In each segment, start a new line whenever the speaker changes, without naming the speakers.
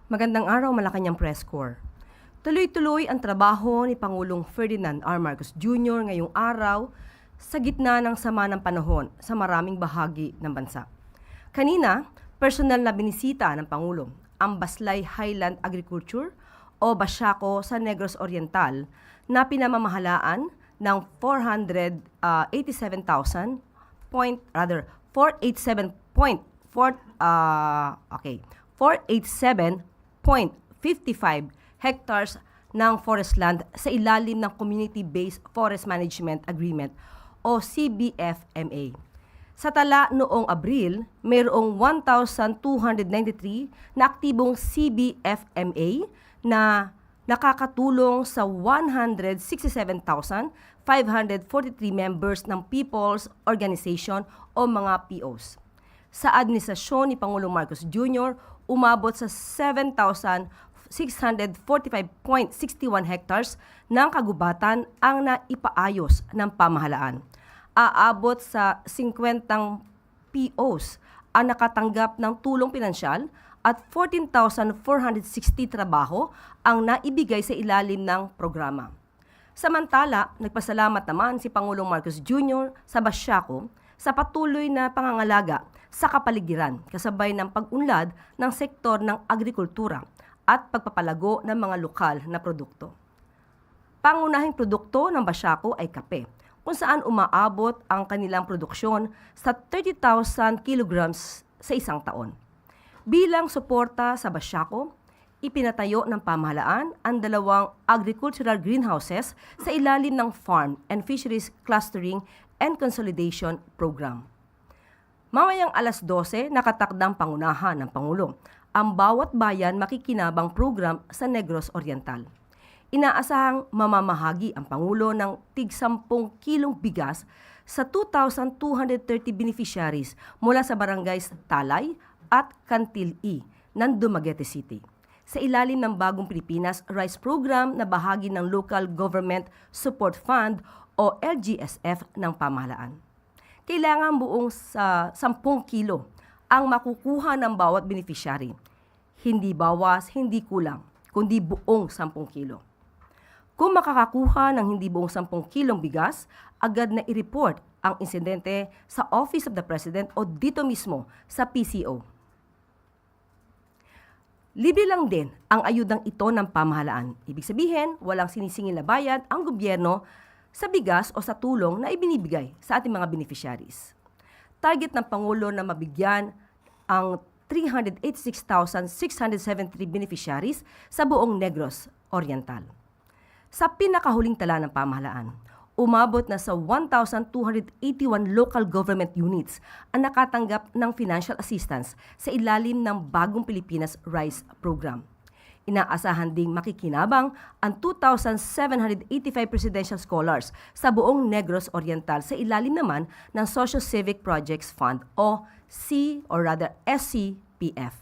Magandang araw, Malacanang Press Corps. Tuloy-tuloy ang trabaho ni Pangulong Ferdinand R. Marcos Jr. ngayong araw sa gitna ng sama ng panahon sa maraming bahagi ng bansa. Kanina, personal na binisita ng Pangulo ang Baslay Highland Agriculture o Basiaco sa Negros Oriental na pinamamahalaan ng 487 487.55 hectares ng forest land sa ilalim ng Community-Based Forest Management Agreement o CBFMA. Sa tala noong Abril, mayroong 1,293 na aktibong CBFMA na nakakatulong sa 167,543 members ng People's Organization o mga POs. Sa administrasyon ni Pangulong Marcos Jr., umabot sa 7,645.61 hectares ng kagubatan ang naipaayos ng pamahalaan. Aabot sa 50 POs ang nakatanggap ng tulong pinansyal at 14,460 trabaho ang naibigay sa ilalim ng programa. Samantala, nagpasalamat naman si Pangulong Marcos Jr. sa Basiaco sa patuloy na pangangalaga sa kapaligiran kasabay ng pag-unlad ng sektor ng agrikultura at pagpapalago ng mga lokal na produkto. Pangunahing produkto ng Basiaco ay kape, kung saan umaabot ang kanilang produksyon sa 30,000 kilograms sa isang taon. Bilang suporta sa Basiaco, ipinatayo ng pamahalaan ang 2 agricultural greenhouses sa ilalim ng Farm and Fisheries Clustering and Consolidation Program. Mamayang alas 12, nakatakdang pangunahan ng Pangulo ang Bawat Bayan Makikinabang program sa Negros Oriental. Inaasahang mamamahagi ang Pangulo ng tig 10 kilong bigas sa 2,230 beneficiaries mula sa barangays Talay at Cantil-E ng Dumaguete City, sa ilalim ng Bagong Pilipinas Rice Program na bahagi ng Local Government Support Fund o LGSF ng pamahalaan. Kailangan buong sa 10 kilo ang makukuha ng bawat beneficiary. Hindi bawas, hindi kulang, kundi buong 10 kilo. Kung makakakuha ng hindi buong 10 kilong bigas, agad na i-report ang insidente sa Office of the President o dito mismo sa PCO. Libre lang din ang ayudang ito ng pamahalaan. Ibig sabihin, walang sinisingil na bayad ang gobyerno sa bigas o sa tulong na ibinibigay sa ating mga beneficiaries. Target ng Pangulo na mabigyan ang 386,673 beneficiaries sa buong Negros Oriental. Sa pinakahuling tala ng pamahalaan, umabot na sa 1,281 local government units ang nakatanggap ng financial assistance sa ilalim ng Bagong Pilipinas Rice Program. Inaasahan ding makikinabang ang 2,785 presidential scholars sa buong Negros Oriental sa ilalim naman ng Socio-Civic Projects Fund o SCPF.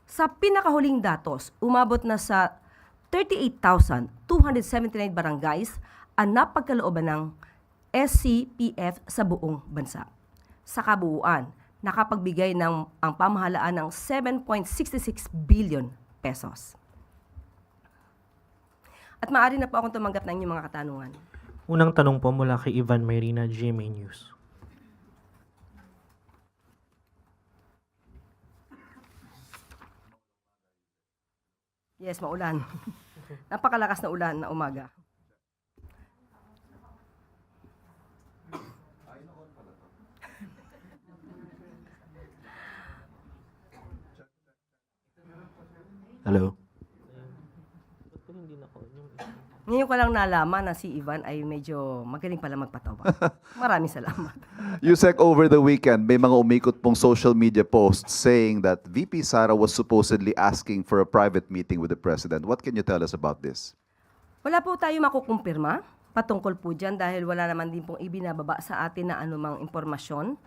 Sa pinakahuling datos, umabot na sa 38,279 barangays ang napagkalooban ng SCPF sa buong bansa. Sa kabuuan, nakapagbigay ng ang pamahalaan ng 7.66 billion pesos. At maaari na po akong tumanggap ng inyong mga katanungan.
Unang tanong po mula kay Ivan Mayrina, GMA News.
Yes, maulan. Napakalakas na ulan na umaga.
Hello.
Ngayon ko lang nalaman na si Ivan ay medyo magaling pala magpatawa. Maraming salamat.
Yusek, over the weekend, may mga umikot pong social media posts saying that VP Sara was supposedly asking for a private meeting with the President. What can you tell us about this?
Wala po tayo makukumpirma patungkol po dyan dahil wala naman din pong ibinababa sa atin na anumang impormasyon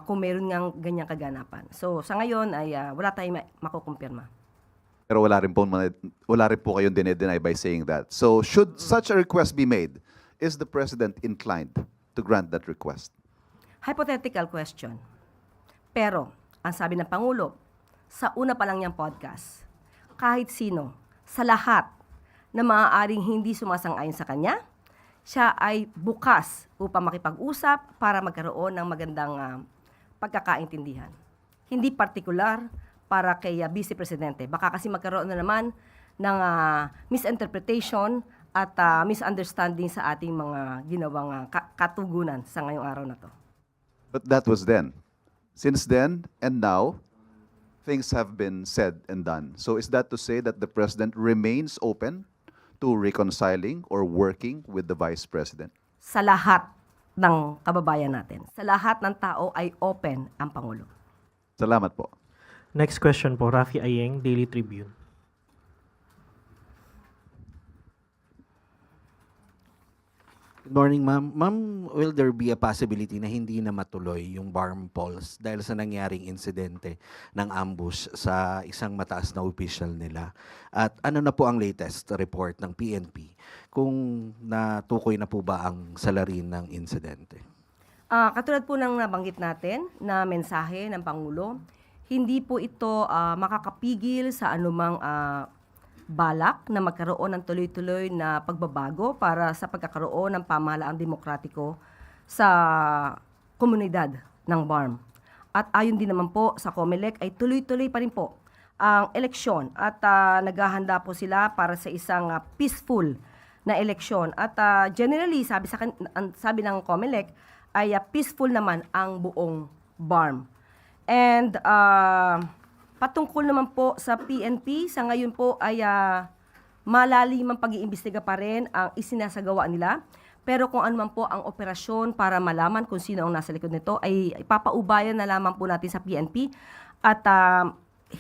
kung meron ngang ganyang kaganapan. So sa ngayon ay wala tayong makukumpirma.
Pero wala rin po kayong dinedeny by saying that. So should such a request be made, is the President inclined to grant that request?
Hypothetical question. Pero, ang sabi ng Pangulo, sa una pa lang niyang podcast, kahit sino, sa lahat na maaaring hindi sumasang-ayon sa kanya, siya ay bukas upang makipag-usap para magkaroon ng magandang pagkakaintindihan. Hindi partikular para kay Vice Presidente. Baka kasi magkaroon na naman ng misinterpretation at misunderstanding sa ating mga ginawang katugunan sa ngayong araw na to.
But that was then. Since then and now, things have been said and done. So is that to say that the President remains open to reconciling or working with the Vice President?
Sa lahat ng kababayan natin, sa lahat ng tao ay open ang Pangulo.
Salamat po.
Next question po, Rafi Ayeng, Daily Tribune.
Good morning, ma'am. Ma'am, will there be a possibility na hindi na matuloy yung BARM polls dahil sa nangyaring insidente ng ambush sa isang mataas na official nila? At ano na po ang latest report ng PNP kung natukoy na po ba ang salarin ng insidente?
Katulad po ng nabanggit natin na mensahe ng Pangulo, hindi po ito makakapigil sa anumang balak na magkaroon ng tuloy-tuloy na pagbabago para sa pagkakaroon ng pamahalaang demokratiko sa komunidad ng BARM. At ayon din naman po sa COMELEC ay tuloy-tuloy pa rin po ang eleksyon at naghahanda po sila para sa isang peaceful na eleksyon. At generally, sabi ng COMELEC ay peaceful naman ang buong BARM. And patungkol naman po sa PNP, sa ngayon po ay malalimang pag-iimbestiga pa rin ang isinasagawa nila. Pero kung ano man po ang operasyon para malaman kung sino ang nasa likod nito, ay ipapaubayan na lamang po natin sa PNP. At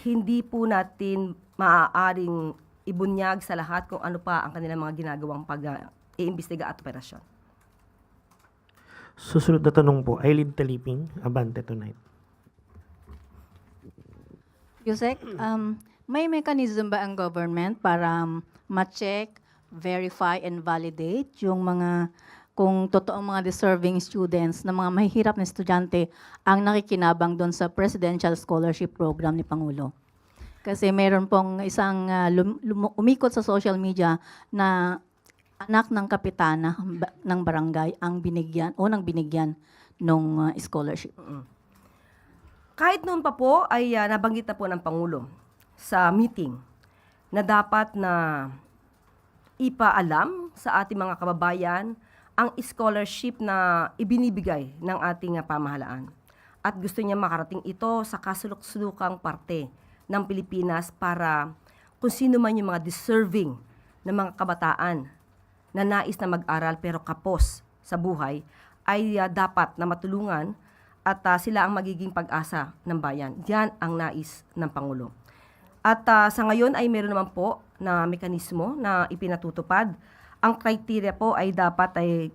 hindi po natin maaaring ibunyag sa lahat kung ano pa ang kanilang mga ginagawang pag-iimbestiga at operasyon.
Susunod na tanong po, Eileen Taliping, Abante Tonight.
Yusek, may mechanism ba ang government para ma-check, verify, and validate yung mga, kung totoong mga deserving students na mga mahihirap na estudyante ang nakikinabang doon sa Presidential Scholarship Program ni Pangulo? Kasi mayroon pong isang umikot sa social media na anak ng kapitana ng barangay ang binigyan o nang binigyan ng scholarship.
Kahit noon pa po ay nabanggit na po ng Pangulo sa meeting na dapat na ipaalam sa ating mga kababayan ang scholarship na ibinibigay ng ating pamahalaan. At gusto niya makarating ito sa kasulok-sulukang parte ng Pilipinas para kung sino man yung mga deserving na mga kabataan na nais na mag-aral pero kapos sa buhay ay dapat na matulungan at sila ang magiging pag-asa ng bayan. Yan ang nais ng Pangulo. At sa ngayon ay meron naman po na mekanismo na ipinatutupad. Ang criteria po ay dapat ay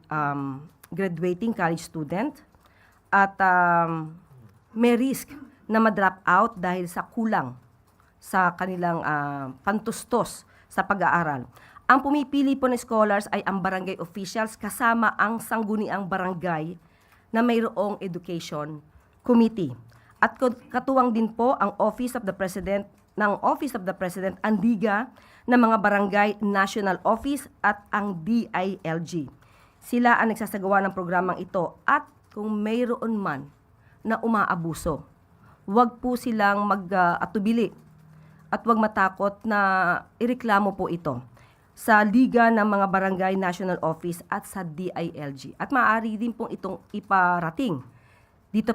graduating college student at may risk na ma-drop out dahil sa kulang sa kanilang pantustos sa pag-aaral. Ang pumipili po ng scholars ay ang barangay officials kasama ang sangguniang barangay na mayroong education committee. At katuwang din po ang Office of the President ang DIGA ng mga barangay national office at ang DILG. Sila ang nagsasagawa ng programang ito at kung mayroon man na umaabuso, huwag po silang mag-atubili at huwag matakot na ireklamo po ito sa Liga ng mga Barangay National Office at sa DILG. At maaari din pong itong iparating dito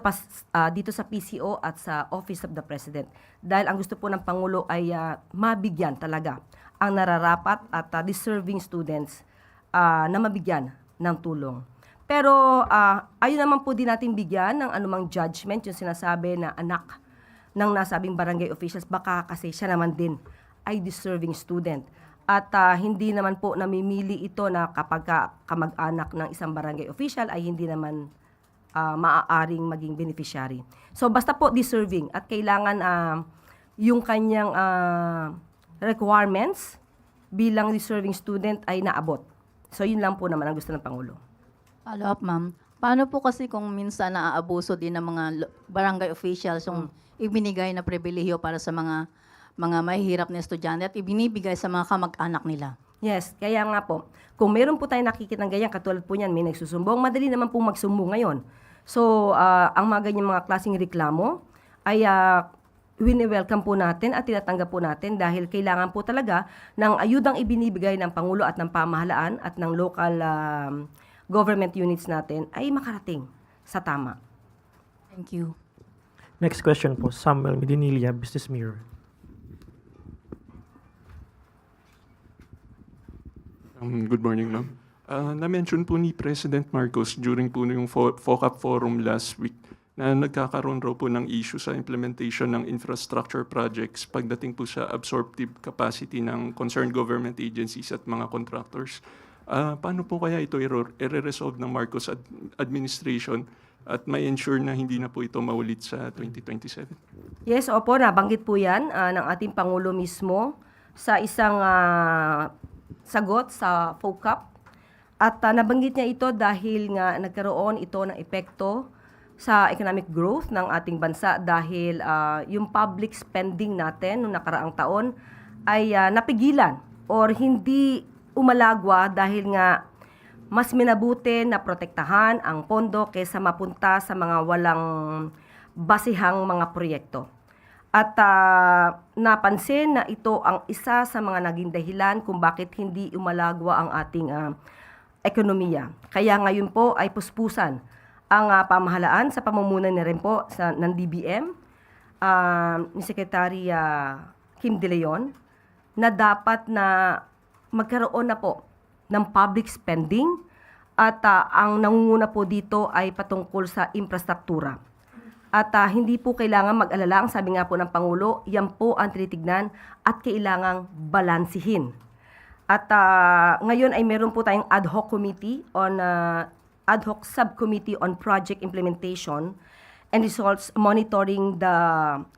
sa PCO at sa Office of the President. Dahil ang gusto po ng Pangulo ay mabigyan talaga ang nararapat at deserving students na mabigyan ng tulong. Pero ayun naman po din natin bigyan ng anumang judgment yung sinasabi na anak ng nasabing barangay officials, baka kasi siya naman din ay deserving student. At hindi naman po namimili ito na kapag kamag-anak ng isang barangay official ay hindi naman maaaring maging beneficiary. So basta po deserving at kailangan yung kanyang requirements bilang deserving student ay naabot. So yun lang po naman ang gusto ng Pangulo.
Follow up, ma'am. Paano po kasi kung minsan naaabuso din ng mga barangay officials yung ibinigay na pribilehiyo para sa mga mahihirap na estudyante at ibinibigay sa mga kamag-anak nila.
Yes, kaya nga po, kung meron po tayong nakikita ng ganyan, katulad po niyan, may nagsusumbong, madali naman pong magsumbong ngayon. So, ang mga ganyang mga klaseng reklamo ay wini-welcome po natin at tinatanggap po natin dahil kailangan po talaga ng ayudang ibinibigay ng Pangulo at ng pamahalaan at ng local government units natin ay makarating sa tama.
Thank you.
Next question po, Samuel Medinilla, Business Mirror.
Good morning, ma'am. Na-mention po ni President Marcos during po yung FOCAP forum last week na nagkakaroon raw po ng issue sa implementation ng infrastructure projects pagdating po sa absorptive capacity ng concerned government agencies at mga contractors. Paano po kaya ito i-resolve ng Marcos administration at may ensure na hindi na po ito maulit sa 2027?
Yes, opo, nabanggit po yan ng ating Pangulo mismo sa isang sagot sa FOCAP. At nabanggit niya ito dahil nga nagkaroon ito ng epekto sa economic growth ng ating bansa dahil yung public spending natin noong nakaraang taon ay napigilan or hindi umalagwa dahil nga mas minabuti na protektahan ang pondo kaysa mapunta sa mga walang basihang mga proyekto. At napansin na ito ang isa sa mga naging dahilan kung bakit hindi umalagwa ang ating ekonomiya. Kaya ngayon po ay puspusan ang pamahalaan sa pamumuno na rin po ng DBM, ni Secretary Kim De Leon, na dapat na magkaroon na po ng public spending at ang nangunguna po dito ay patungkol sa infrastruktura. At hindi po kailangan mag-alala, ang sabi nga po ng Pangulo, yan po ang tinitignan at kailangang balansihin. At ngayon ay meron po tayong ad hoc subcommittee on project implementation and results monitoring the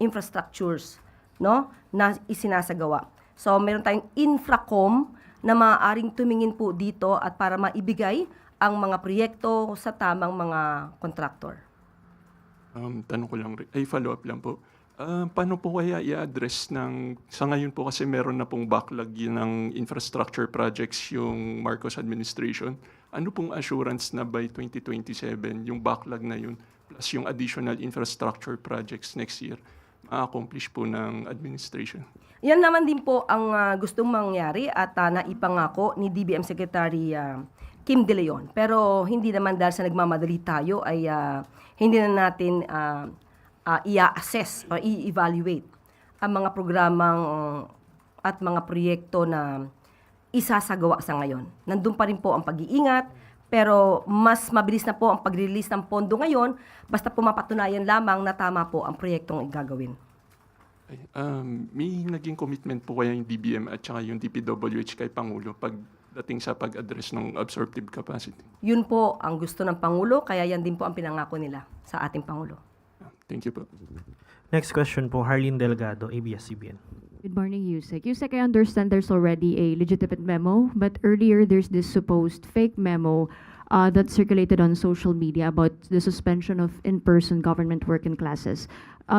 infrastructures, no, na isinasagawa. So meron tayong Infracom na maaaring tumingin po dito at para maibigay ang mga proyekto sa tamang mga contractor.
Tanong ko lang, follow-up lang po. Paano po kaya i-address sa ngayon po kasi meron na pong backlog yun ng infrastructure projects yung Marcos administration. Ano pong assurance na by 2027 yung backlog na yun plus yung additional infrastructure projects next year ma-accomplish po ng administration?
Yan naman din po ang gustong mangyari at naipangako ni DBM Secretary Kim De Leon. Pero hindi naman dahil sa nagmamadali tayo ay hindi na natin i-assess or i-evaluate ang mga programang at mga proyekto na isasagawa sa ngayon. Nandun pa rin po ang pag-iingat, pero mas mabilis na po ang pag-release ng pondo ngayon basta po mapatunayan lamang na tama po ang proyektong igagawin.
May naging commitment po kaya yung DBM at saka yung DPWH kay Pangulo pagdating sa pag-address ng absorptive capacity?
Yun po ang gusto ng Pangulo, kaya yan din po ang pinangako nila sa ating Pangulo.
Thank you po.
Next question po, Harleen Delgado, ABS-CBN.
Good morning, Yusek. Yusek, I understand there's already a legitimate memo, but earlier there's this supposed fake memo that circulated on social media about the suspension of in-person government work in classes.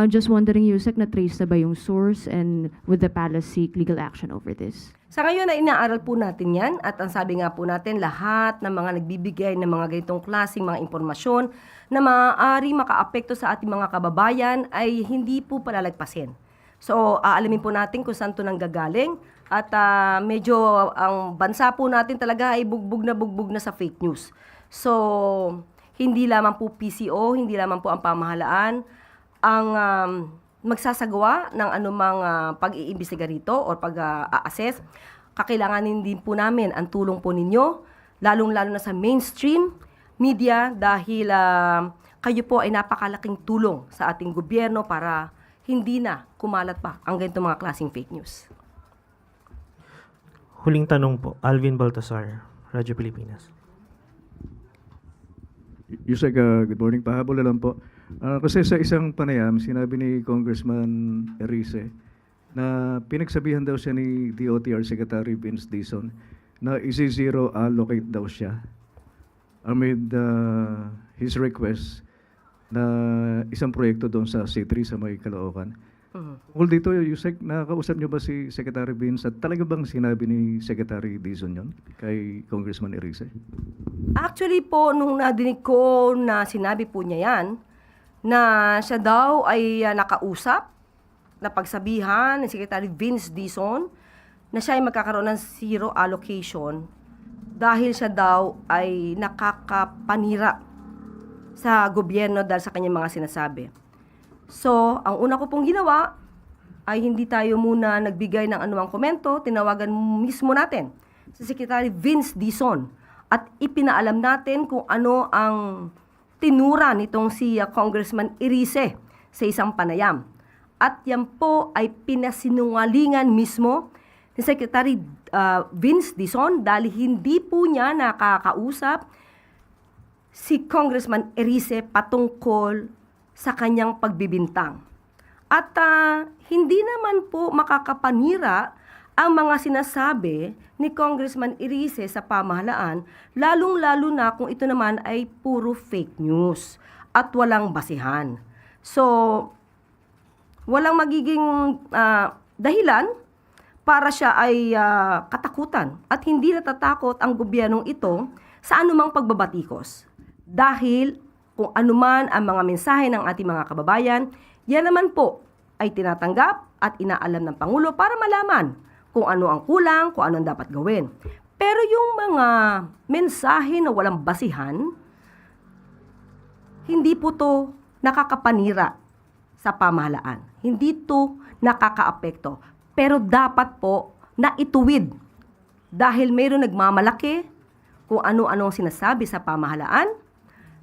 Just wondering, Yusek, na-trace na ba yung source and would the palace seek legal action over this?
Sa ngayon ay inaaral po natin yan at ang sabi nga po natin lahat ng mga nagbibigay ng mga ganitong klaseng mga impormasyon na maaari makaapekto sa ating mga kababayan ay hindi po palalagpasin. So aalamin po natin kung saan ito nanggagaling at medyo ang bansa po natin talaga ay bugbog na sa fake news. So hindi lamang po PCO, hindi lamang po ang pamahalaan ang magsasagawa ng anumang pag-iimbestiga rito o pag-assess. Kakailanganin din po namin ang tulong po ninyo, lalong-lalo na sa mainstream media dahil kayo po ay napakalaking tulong sa ating gobyerno para hindi na kumalat pa ang ganitong mga klaseng fake news.
Huling tanong po, Alvin Baltasar, Radyo Pilipinas.
Yusek, good morning. Pahabol na lang po. Kasi sa isang panayam, sinabi ni Congressman Erice na pinagsabihan daw siya ni DOTR Secretary Vince Dizon na isi-zero allocate daw siya amid his request na isang proyekto doon sa C3 sa may Caloocan.
Mhm.
Tungkol dito, Yusek, nakakausap niyo ba si Secretary Vince at talaga bang sinabi ni Secretary Dizon yon kay Congressman Erice?
Actually po, nung nadinig ko na sinabi po niya yan, na siya daw ay nakausap, na pagsabihan ni Secretary Vince Dizon, na siya ay magkakaroon ng zero allocation dahil siya daw ay nakakapanira sa gobyerno dahil sa kanyang mga sinasabi. So, ang una ko pong ginawa ay hindi tayo muna nagbigay ng anumang komento, tinawagan mismo natin si Secretary Vince Dizon at ipinaalam natin kung ano ang tinura nitong si Congressman Erice sa isang panayam. At yan po ay pinasinungalingan mismo ni Secretary Vince Dizon dahil hindi po niya nakakausap si Congressman Erice patungkol sa kanyang pagbibintang. At hindi naman po makakapanira ang mga sinasabi ni Congressman Erice sa pamahalaan, lalong-lalo na kung ito naman ay puro fake news at walang basihan. So, walang magiging dahilan para siya ay katakutan at hindi natatakot ang gobyernong ito sa anumang pagbabatikos. Dahil kung anuman ang mga mensahe ng ating mga kababayan, yan naman po ay tinatanggap at inaalam ng Pangulo para malaman kung ano ang kulang, kung ano ang dapat gawin. Pero yung mga mensahe na walang basihan, hindi po to nakakapanira sa pamahalaan. Hindi to nakakaapekto. Pero dapat po na ituwid dahil mayroon nagmamalaki kung ano-ano ang sinasabi sa pamahalaan,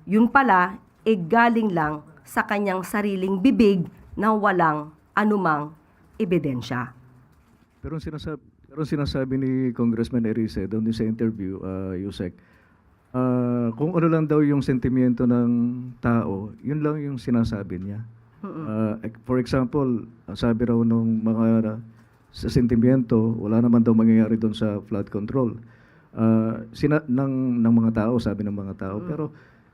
yun pala, galing lang sa kanyang sariling bibig na walang anumang ebidensya.
Pero ang sinasabi ni Congressman Erice doon din sa interview, Yusek, kung ano lang daw yung sentimiento ng tao, yun lang yung sinasabi niya. For example, sabi raw nung mga sa sentimiento, wala naman daw mangyayari doon sa flood control. Ng mga tao, sabi ng mga tao. Pero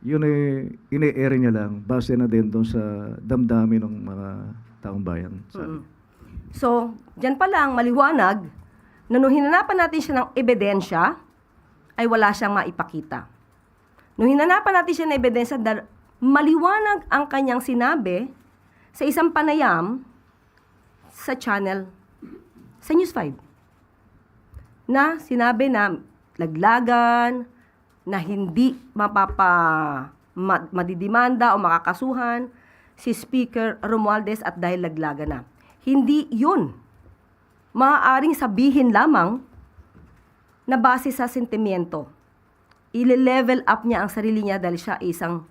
yun ay ine-air niya lang, base na din doon sa damdamin ng mga taong bayan. Sabi.
So, dyan pa lang maliwanag na nung hinanapan natin siya ng ebidensya, ay wala siyang maipakita. Nung hinanapan natin siya ng ebidensya, maliwanag ang kanyang sinabi sa isang panayam sa channel, sa News 5, na sinabi na laglagan, na hindi madidimanda o makakasuhan si Speaker Romualdez at dahil laglagan na. Hindi yun. Maaaring sabihin lamang na base sa sentimiento. Ile-level up niya ang sarili niya dahil siya isang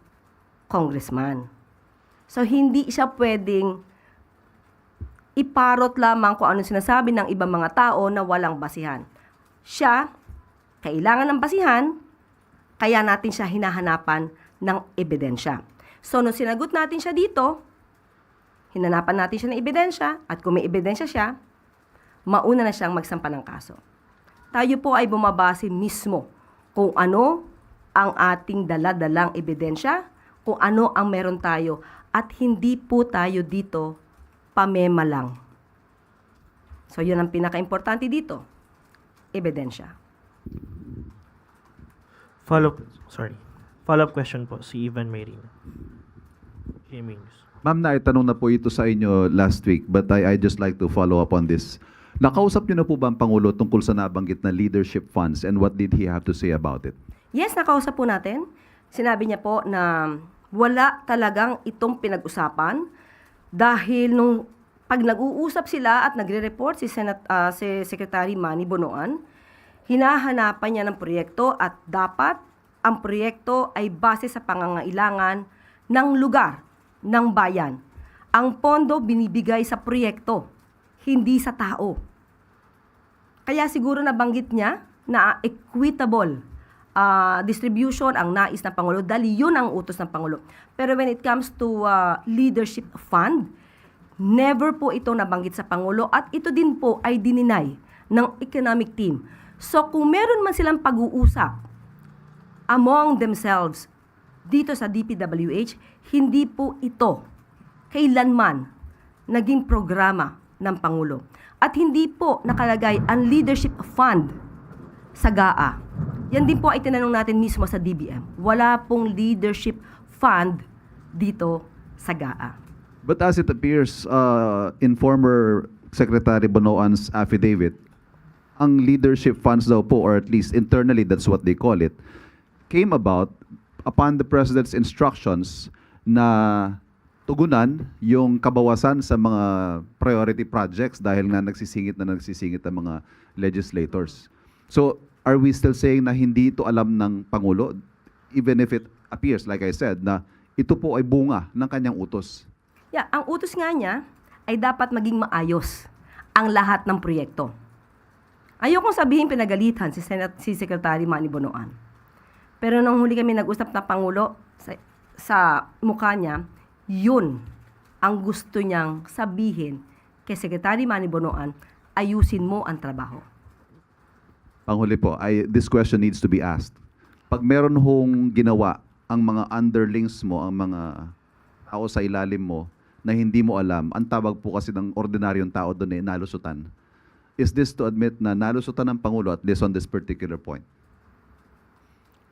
congressman. So, hindi siya pwedeng iparot lamang kung anong sinasabi ng ibang mga tao na walang basihan. Siya, kailangan ng basihan, kaya natin siya hinahanapan ng ebidensya. So, nung sinagot natin siya dito, hinanapan natin siya ng ebidensya, at kung may ebidensya siya, mauna na siyang magsampa ng kaso. Tayo po ay bumabase mismo kung ano ang ating dala-dalang ebidensya, kung ano ang meron tayo, at hindi po tayo dito pamema lang. So, yun ang pinaka-importante dito, ebidensya.
Follow-up question po, si Ivan Mayrina. GMA News.
Ma'am, naitanong na po ito sa inyo last week, but I just like to follow up on this. Nakausap niyo na po ba ang Pangulo tungkol sa nabanggit na leadership funds and what did he have to say about it?
Yes, nakausap po natin. Sinabi niya po na wala talagang itong pinag-usapan dahil nung pag nag-uusap sila at nagre-report si Secretary Manny Bonoan, hinahanapan niya ng proyekto at dapat ang proyekto ay base sa pangangailangan ng lugar, ng bayan. Ang pondo binibigay sa proyekto, hindi sa tao. Kaya siguro nabanggit niya na equitable distribution ang nais ng Pangulo dahil yun ang utos ng Pangulo. Pero when it comes to leadership fund, never po ito nabanggit sa Pangulo at ito din po ay dininay ng economic team. So kung meron man silang pag-uusap among themselves dito sa DPWH, hindi po ito kailanman naging programa ng Pangulo. At hindi po nakalagay ang leadership fund sa GAA. Yan din po ay tinanong natin mismo sa DBM. Wala pong leadership fund dito sa GAA.
But as it appears in former Secretary Bonoan's affidavit, ang leadership funds daw po, or at least internally, that's what they call it, came about upon the President's instructions na tugunan yung kabawasan sa mga priority projects dahil nga nagsisingit ang mga legislators. So, are we still saying na hindi ito alam ng Pangulo, even if it appears, like I said, na ito po ay bunga ng kanyang utos?
Yeah, ang utos nga niya ay dapat maging maayos ang lahat ng proyekto. Ayokong sabihin pinagalitan si Secretary Manny Bonoan. Pero nung huli kami nag-usap na Pangulo, sa mukha niya, yun ang gusto niyang sabihin kay Secretary Manny Bonoan, ayusin mo ang trabaho.
Panghuli po, this question needs to be asked. Pag meron hong ginawa ang mga underlings mo, ang mga tao sa ilalim mo, na hindi mo alam, ang tawag po kasi ng ordinaryong tao doon nalusutan. Is this to admit na nalusutan ng Pangulo at least on this particular point?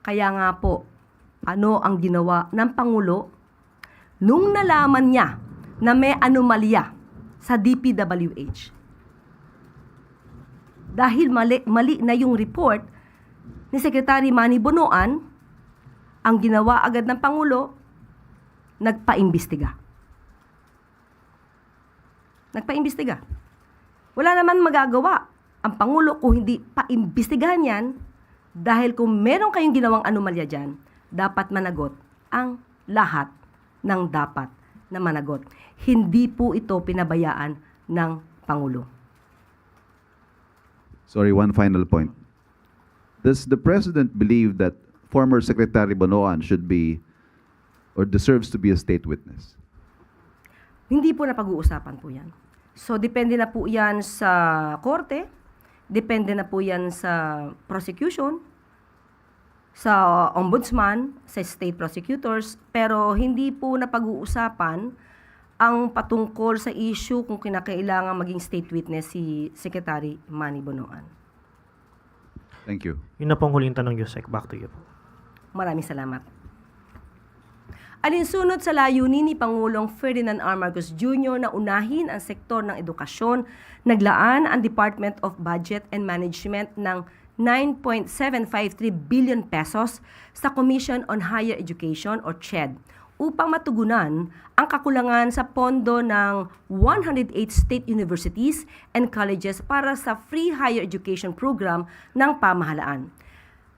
Kaya nga po, ano ang ginawa ng Pangulo nung nalaman niya na may anomalya sa DPWH? Dahil mali na yung report ni Secretary Manny Bonoan, ang ginawa agad ng Pangulo, nagpaimbestiga. Wala naman magagawa ang Pangulo kung hindi paimbestigahan yan, dahil kung meron kayong ginawang anomalya dyan, dapat managot ang lahat ng dapat na managot. Hindi po ito pinabayaan ng Pangulo.
Sorry, one final point. Does the President believe that former Secretary Bonoan should be or deserves to be a state witness?
Hindi po napag-uusapan po yan. So, depende na po yan sa korte, depende na po yan sa prosecution, sa ombudsman, sa state prosecutors, pero hindi po napag-uusapan ang patungkol sa issue kung kinakailangan maging state witness si Secretary Manny Bonoan.
Thank you.
Yun na pong huling tanong, Yusek. Back to you.
Maraming salamat. Alinsunod sa layunin ni Pangulong Ferdinand R. Marcos Jr. na unahin ang sektor ng edukasyon, naglaan ang Department of Budget and Management ng 9.753 billion pesos sa Commission on Higher Education o CHED upang matugunan ang kakulangan sa pondo ng 108 state universities and colleges para sa free higher education program ng pamahalaan.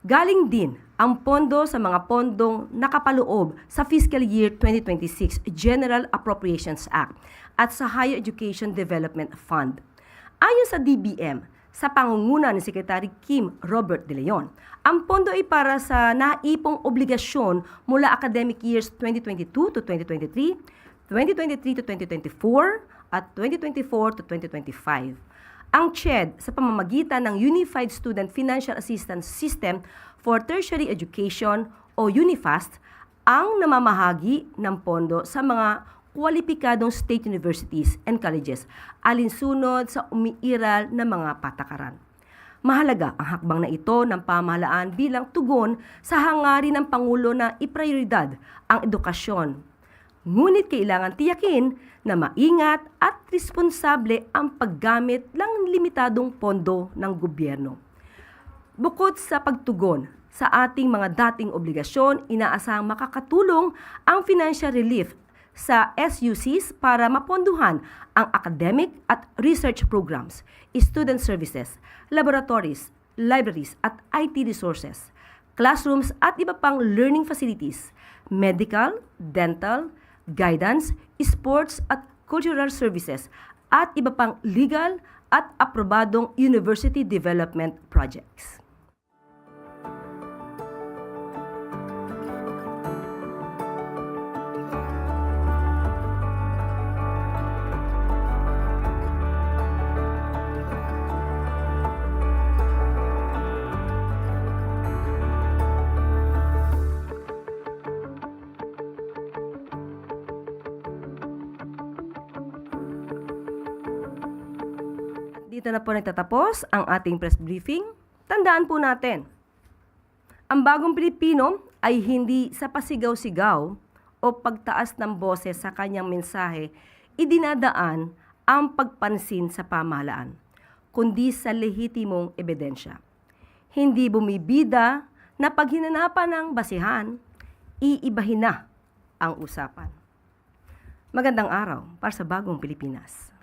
Galing din ang pondo sa mga pondong nakapaloob sa Fiscal Year 2026 General Appropriations Act at sa Higher Education Development Fund. Ayon sa DBM, sa pangunguna ni Secretary Kim Robert De Leon, ang pondo ay para sa naipong obligasyon mula academic years 2022 to 2023, 2023 to 2024, at 2024 to 2025. Ang CHED sa pamamagitan ng Unified Student Financial Assistance System for Tertiary Education o UNIFAST ang namamahagi ng pondo sa mga kwalipikadong state universities and colleges alinsunod sa umiiral na mga patakaran. Mahalaga ang hakbang na ito ng pamahalaan bilang tugon sa hangarin ng Pangulo na iprioridad ang edukasyon. Ngunit kailangan tiyakin na maingat at responsable ang paggamit ng limitadong pondo ng gobyerno. Bukod sa pagtugon sa ating mga dating obligasyon, inaasahang makakatulong ang financial relief sa SUCs para maponduhan ang academic at research programs, student services, laboratories, libraries at IT resources, classrooms at iba pang learning facilities, medical, dental, guidance, sports at cultural services, at iba pang legal at aprobadong university development projects. dito na po nagtatapos ang ating press briefing. Tandaan po natin, ang bagong Pilipino ay hindi sa pasigaw-sigaw o pagtaas ng boses sa kanyang mensahe idinadaan ang pagpansin sa pamahalaan, kundi sa lehitimong ebidensya. Hindi bumibida na pag hinanapan ng basihan, iibahin na ang usapan. Magandang araw para sa bagong Pilipinas.